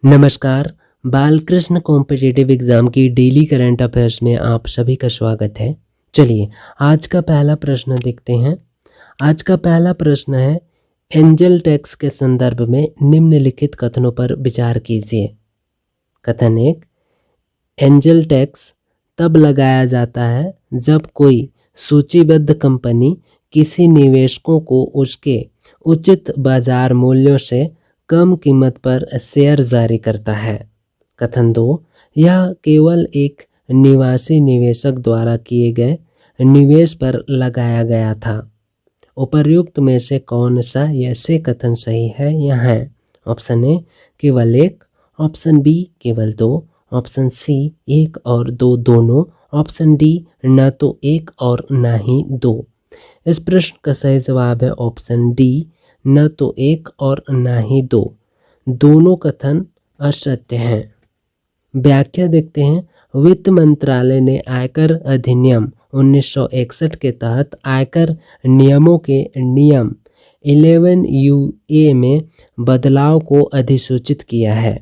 नमस्कार। Balkrishna competitive exam की daily current affairs में आप सभी का स्वागत है। चलिए आज का पहला प्रश्न देखते हैं। आज का पहला प्रश्न है, एंजल टैक्स के संदर्भ में निम्नलिखित कथनों पर विचार कीजिए। कथन 1, एंजल टैक्स तब लगाया जाता है जब कोई सूचीबद्ध कंपनी किसी निवेशकों को उसके उचित बाजार मूल्यों से कम कीमत पर शेयर जारी करता है। कथन 2, यह केवल एक निवासी निवेशक द्वारा किए गए निवेश पर लगाया गया था। उपर्युक्त में से कौन सा ऐसे कथन सही है? यह है ऑप्शन ए केवल 1, ऑप्शन बी केवल 2, ऑप्शन सी 1 और 2 दोनों, ऑप्शन डी न तो 1 और न ही 2। इस प्रश्न का सही जवाब है ऑप्शन डी, न तो 1 और न ही 2। दोनों कथन असत्य हैं। व्याख्या देखते हैं। वित्त मंत्रालय ने आयकर अधिनियम 1961 के तहत आयकर नियमों के नियम 11 UA में बदलाव को अधिसूचित किया है।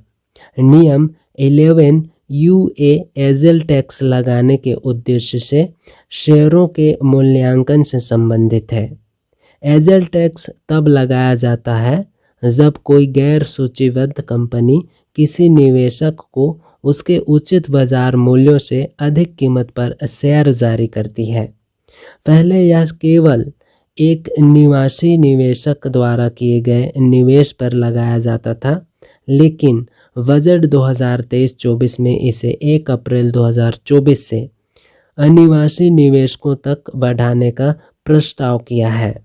नियम 11 UA एंजल टैक्स लगाने के उद्देश्य से शेयरों के मूल्यांकन से संबंधित है। एंजल टैक्स तब लगाया जाता है जब कोई गैर सूचीबद्ध कंपनी किसी निवेशक को उसके उचित बाजार मूल्यों से अधिक कीमत पर शेयर जारी करती है। पहले यह केवल एक निवासी निवेशक द्वारा किए गए निवेश पर लगाया जाता था, लेकिन बजट 2023-24 में इसे 1 अप्रैल 2024 से अनिवासी निवेशकों तक बढ़ाने का प्रस्ताव किया है।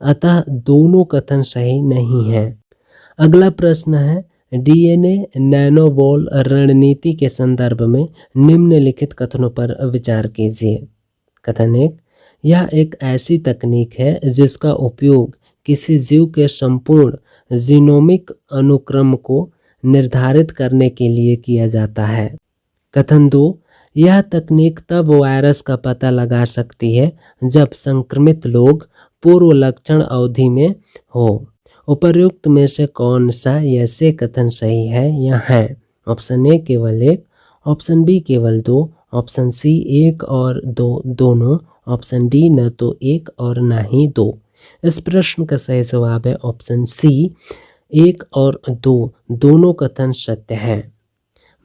अतः दोनों कथन सही नहीं हैं। अगला प्रश्न है, DNA नैनोबॉल रणनीति के संदर्भ में निम्नलिखित कथनों पर विचार कीजिए। कथन 1, यह एक ऐसी तकनीक है जिसका उपयोग किसी जीव के संपूर्ण जीनोमिक अनुक्रम को निर्धारित करने के लिए किया जाता है। कथन 2, यह तकनीक तब वायरस का पता लगा सकती है जब संक्रमित लोग पूर्व लक्षण अवधि में हो। उपर्युक्त में से कौन सा ऐसे कथन सही है? यह है ऑप्शन ए केवल 1, ऑप्शन बी केवल 2, ऑप्शन सी 1 और 2 दोनों, ऑप्शन डी न तो 1 और न ही 2। इस प्रश्न का सही जवाब है ऑप्शन सी, 1 और 2 दोनों कथन सत्य हैं।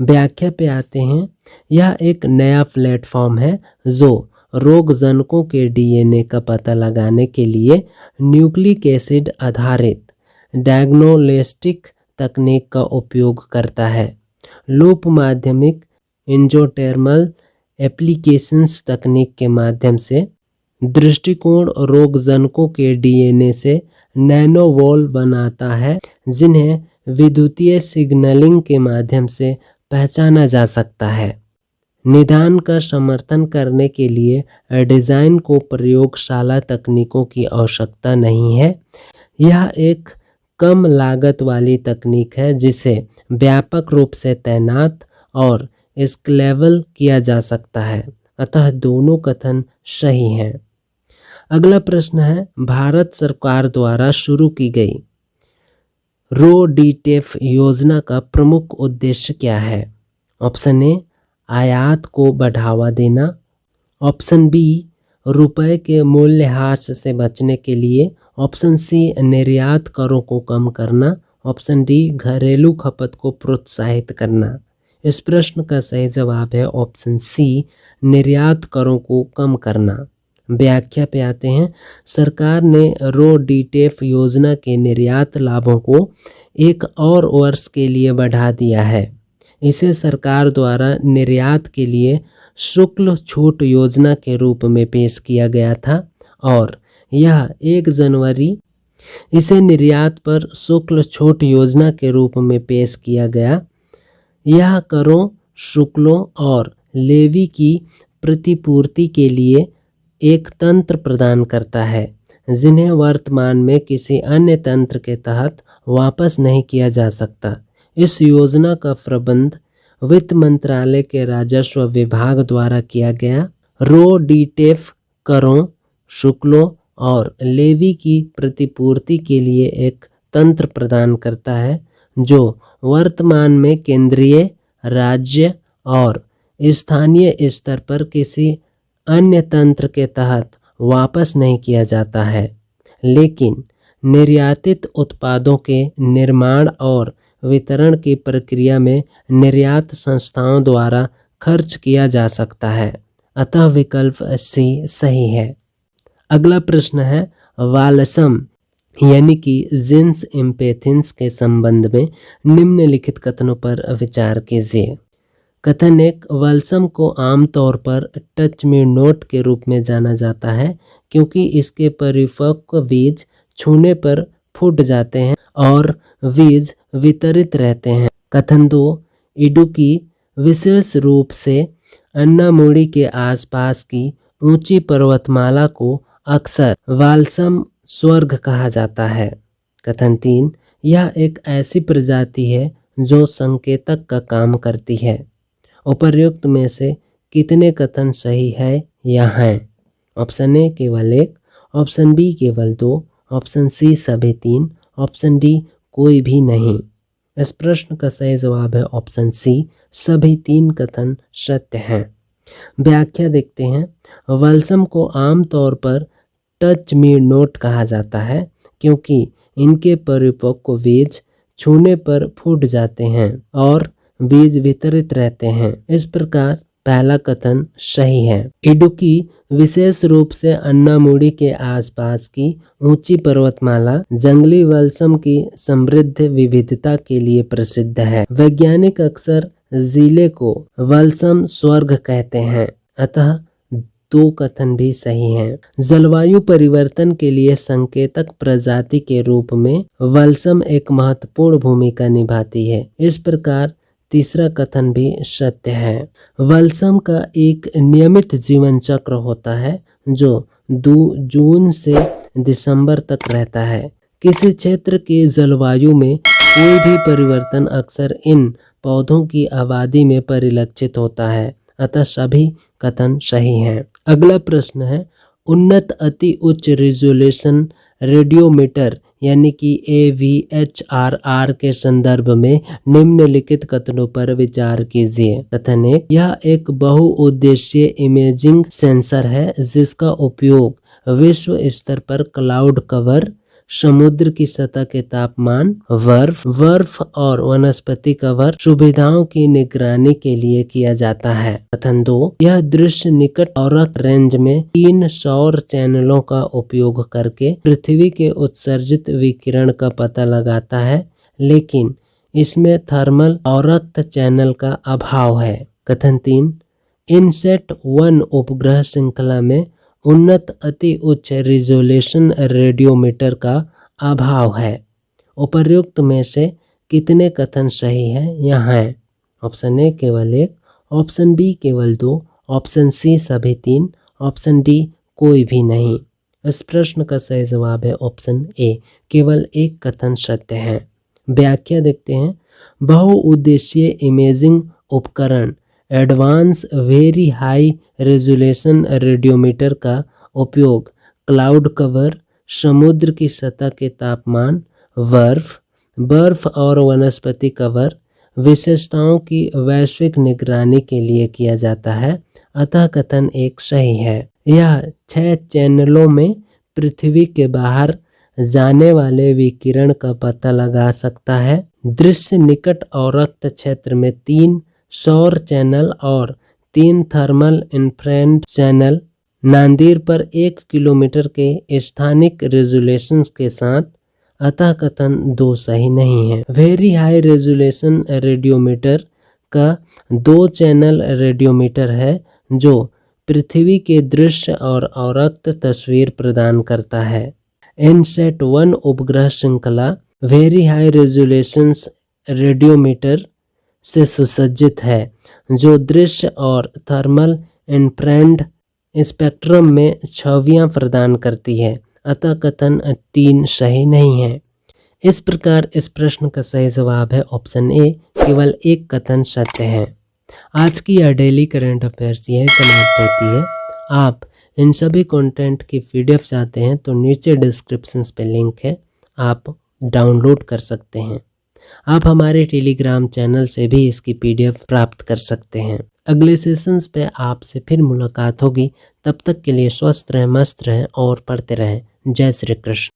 व्याख्या पे आते हैं। यह एक नया प्लेटफॉर्म है जो रोगजनकों के DNA का पता लगाने के लिए न्यूक्लिक एसिड आधारित डायग्नोस्टिक तकनीक का उपयोग करता है। लूप माध्यमिक एंडोडर्मल एप्लीकेशंस तकनीक के माध्यम से दृष्टिकोण रोगजनकों के DNA से नैनोवॉल बनाता है, जिन्हें विद्युतीय सिग्नलिंग के माध्यम से पहचाना जा सकता है। निदान का समर्थन करने के लिए डिज़ाइन को प्रयोगशाला तकनीकों की आवश्यकता नहीं है। यह एक कम लागत वाली तकनीक है जिसे व्यापक रूप से तैनात और स्केलेबल किया जा सकता है। अतः दोनों कथन सही हैं। अगला प्रश्न है, भारत सरकार द्वारा शुरू की गई RoDTEP योजना का प्रमुख उद्देश्य क्या है? ऑप्शन ए आयात को बढ़ावा देना, ऑप्शन बी रुपए के मूल्यह्रास से बचने के लिए, ऑप्शन सी निर्यात करों को कम करना, ऑप्शन डी घरेलू खपत को प्रोत्साहित करना। इस प्रश्न का सही जवाब है ऑप्शन सी, निर्यात करों को कम करना। व्याख्या पे आते हैं। सरकार ने RoDTEP योजना के निर्यात लाभों को 1 और वर्ष के लिए बढ़ा दिया है। इसे सरकार द्वारा निर्यात के लिए शुल्क छूट योजना के रूप में पेश किया गया था और यह 1 जनवरी इसे निर्यात पर शुल्क छूट योजना के रूप में पेश किया गया। यह करों, शुल्कों और लेवी की प्रतिपूर्ति के लिए एक तंत्र प्रदान करता है, जिन्हें वर्तमान में किसी अन्य तंत्र के तहत वापस नहीं किया जा सकता। इस योजना का प्रबंध वित्त मंत्रालय के राजस्व विभाग द्वारा किया गया। RoDTEP करों, शुल्कों और लेवी की प्रतिपूर्ति के लिए एक तंत्र प्रदान करता है जो वर्तमान में केंद्रीय, राज्य और स्थानीय स्तर पर किसी अन्य तंत्र के तहत वापस नहीं किया जाता है, लेकिन निर्यातित उत्पादों के निर्माण और वितरण की प्रक्रिया में निर्यात संस्थाओं द्वारा खर्च किया जा सकता है। अतः विकल्प सी सही है। अगला प्रश्न है वालसम यानी कि जिन्स इम्पेथिन्स के संबंध में निम्नलिखित कथनों पर विचार कीजिए। कथन 1, वालसम को आमतौर पर टच मी नोट के रूप में जाना जाता है क्योंकि इसके परिपक्व बीज छूने पर फूट जाते हैं और बीज वितरित रहते हैं। कथन 2, इडुकी विशेष रूप से अन्नामुडी के आसपास की ऊंची पर्वतमाला को अक्सर वालसम स्वर्ग कहा जाता है। कथन 3, यह एक ऐसी प्रजाति है जो संकेतक का काम करती है। उपर्युक्त में से कितने कथन सही है या हैं? ऑप्शन ए केवल 1, ऑप्शन बी केवल 2, ऑप्शन सी सभी 3, ऑप्शन डी कोई भी नहीं। इस प्रश्न का सही जवाब है ऑप्शन सी, सभी 3 कथन सत्य हैं। व्याख्या देखते हैं। वालसम को आमतौर पर टच मी नोट कहा जाता है क्योंकि इनके परिपक्व बीज छूने पर फूट जाते हैं और बीज वितरित रहते हैं। इस प्रकार पहला कथन सही है। इडुकी विशेष रूप से अन्नामुडी के आसपास की ऊंची पर्वतमाला जंगली वालसम की समृद्ध विविधता के लिए प्रसिद्ध है। वैज्ञानिक अक्सर जिले को वालसम स्वर्ग कहते हैं, अतः 2 कथन भी सही हैं। जलवायु परिवर्तन के लिए संकेतक प्रजाति के रूप में वालसम एक महत्वपूर्ण भूमिका निभाती है। इस प्रकार तीसरा कथन भी सत्य है। वालसम का एक नियमित जीवन चक्र होता है जो जून से दिसंबर तक रहता है। किसी क्षेत्र की जलवायु में कोई भी परिवर्तन अक्सर इन पौधों की आबादी में परिलक्षित होता है, अतः सभी कथन सही हैं। अगला प्रश्न है उन्नत अति उच्च रिजोल्यूशन रेडियोमीटर यानी कि AVHRR के संदर्भ में निम्नलिखित कथनों पर विचार कीजिए। कथन 1, यह एक बहुउद्देशीय इमेजिंग सेंसर है जिसका उपयोग विश्व स्तर पर क्लाउड कवर, समुद्र की सतह के तापमान, बर्फ और वनस्पति कवर सुविधाओं की निगरानी के लिए किया जाता है। कथन 2, यह दृश्य निकट औरक रेंज में 3 सौर चैनलों का उपयोग करके पृथ्वी के उत्सर्जित विकिरण का पता लगाता है, लेकिन इसमें थर्मल औरक्त चैनल का अभाव है। कथन 3, इनसेट 1 उपग्रह श्रृंखला में उन्नत अति उच्च रिजोल्यूशन रेडियोमीटर का अभाव है। उपर्युक्त में से कितने कथन सही है या हैं? ऑप्शन ए केवल 1, ऑप्शन बी केवल 2, ऑप्शन सी सभी 3, ऑप्शन डी कोई भी नहीं। इस प्रश्न का सही जवाब है ऑप्शन ए, केवल 1 कथन सत्य है। व्याख्या देखते हैं। बहुउद्देशीय इमेजिंग उपकरण advance very high resolution radiometer का उपयोग क्लाउड कवर, समुद्र की सतह के तापमान, बर्फ और वनस्पति कवर विशेषताओं की वैश्विक निगरानी के लिए किया जाता है, अतः कथन 1 सही है। यह 6 चैनलों में पृथ्वी के बाहर जाने वाले विकिरण का पता लगा सकता है। दृश्य निकट औरक्त क्षेत्र में 3 सौर चैनल और 3 थर्मल इंफ्रारेड चैनल, नांदीर पर 1 किलोमीटर के स्थानिक रेजोल्यूशन के साथ, अतः कथन 2 सही नहीं है। वेरी हाई रेजोल्यूशन रेडियोमीटर का 2 चैनल रेडियोमीटर है जो पृथ्वी के दृश्य और औरक्त तस्वीर प्रदान करता है। इनसेट 1 उपग्रह श्रृंखला वेरी हाई रेजोल्यूशन रेडियोमीटर से सुसज्जित है जो दृश्य और थर्मल इंफ्रारेड स्पेक्ट्रम में छवियां प्रदान करती है, अतः कथन 3 सही नहीं है। इस प्रकार इस प्रश्न का सही जवाब है ऑप्शन ए, केवल 1 कथन सत्य है। आज की यह डेली करंट अफेयर्स यही समाप्त होती है। आप इन सभी कंटेंट की PDF चाहते हैं तो नीचे डिस्क्रिप्शन पे लिंक है, आप डाउनलोड कर सकते हैं। आप हमारे टेलीग्राम चैनल से भी इसकी PDF प्राप्त कर सकते हैं। अगले सेशंस पे आपसे फिर मुलाकात होगी। तब तक के लिए स्वस्थ रहें, मस्त रहें और पढ़ते रहें। जय श्री कृष्ण।